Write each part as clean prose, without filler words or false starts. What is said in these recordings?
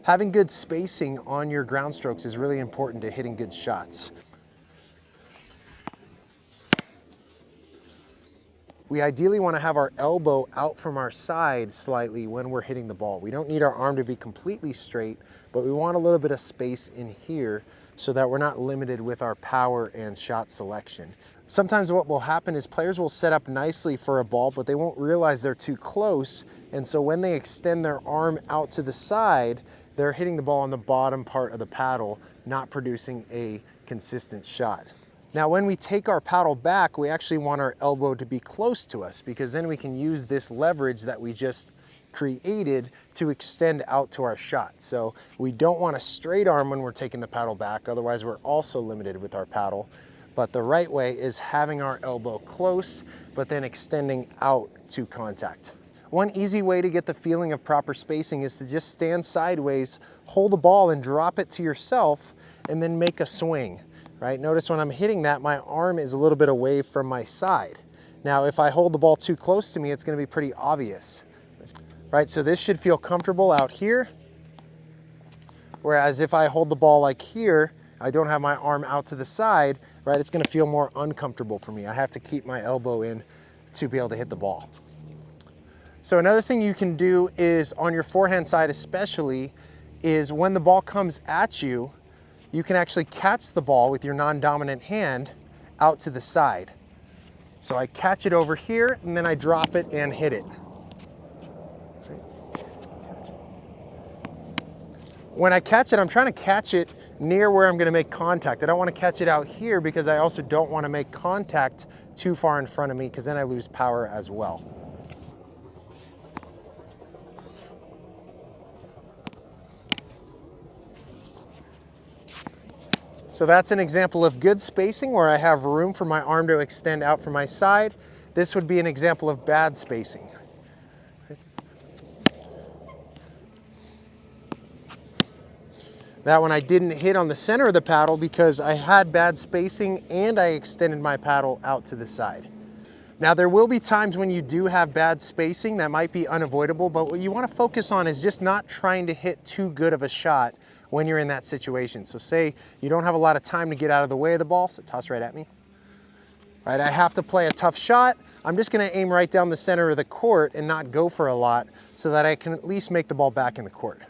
Having good spacing on your ground strokes is really important to hitting good shots. We ideally want to have our elbow out from our side slightly when we're hitting the ball. We don't need our arm to be completely straight, but we want a little bit of space in here so that we're not limited with our power and shot selection. Sometimes what will happen is players will set up nicely for a ball, but they won't realize they're too close. And so when they extend their arm out to the side, they're hitting the ball on the bottom part of the paddle, not producing a consistent shot. Now, when we take our paddle back, we actually want our elbow to be close to us because then we can use this leverage that we just created to extend out to our shot. So we don't want a straight arm when we're taking the paddle back, otherwise we're also limited with our paddle. But the right way is having our elbow close, but then extending out to contact. One easy way to get the feeling of proper spacing is to just stand sideways, hold the ball and drop it to yourself, and then make a swing. Right? Notice when I'm hitting that, my arm is a little bit away from my side. Now, if I hold the ball too close to me, it's going to be pretty obvious. Right? So this should feel comfortable out here. Whereas if I hold the ball like here, I don't have my arm out to the side, right? It's going to feel more uncomfortable for me. I have to keep my elbow in to be able to hit the ball. So another thing you can do is on your forehand side especially, is when the ball comes at you, you can actually catch the ball with your non-dominant hand out to the side. So I catch it over here and then I drop it and hit it. When I catch it, I'm trying to catch it near where I'm going to make contact. I don't want to catch it out here because I also don't want to make contact too far in front of me because then I lose power as well. So that's an example of good spacing where I have room for my arm to extend out from my side. This would be an example of bad spacing. That one I didn't hit on the center of the paddle because I had bad spacing and I extended my paddle out to the side. Now there will be times when you do have bad spacing that might be unavoidable, but what you want to focus on is just not trying to hit too good of a shot when you're in that situation. So say you don't have a lot of time to get out of the way of the ball, so toss right at me. Right, I have to play a tough shot. I'm just going to aim right down the center of the court and not go for a lot so that I can at least make the ball back in the court.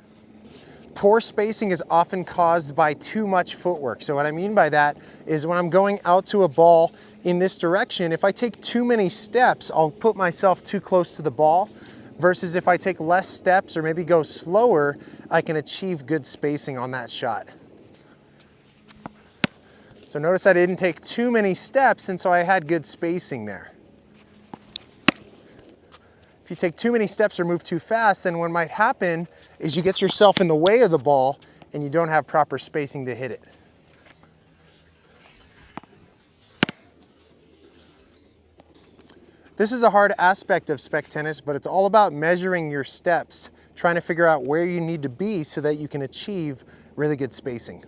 Poor spacing is often caused by too much footwork. So what I mean by that is when I'm going out to a ball in this direction, if I take too many steps, I'll put myself too close to the ball, versus if I take less steps or maybe go slower, I can achieve good spacing on that shot. So notice I didn't take too many steps, and so I had good spacing there. If you take too many steps or move too fast, then what might happen is you get yourself in the way of the ball and you don't have proper spacing to hit it. This is a hard aspect of spec tennis, but it's all about measuring your steps, trying to figure out where you need to be so that you can achieve really good spacing.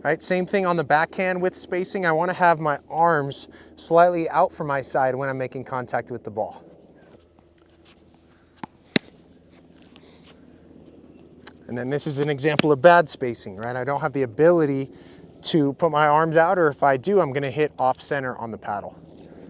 Right, same thing on the backhand with spacing. I want to have my arms slightly out from my side when I'm making contact with the ball. And then this is an example of bad spacing, right? I don't have the ability to put my arms out, or if I do, I'm going to hit off center on the paddle.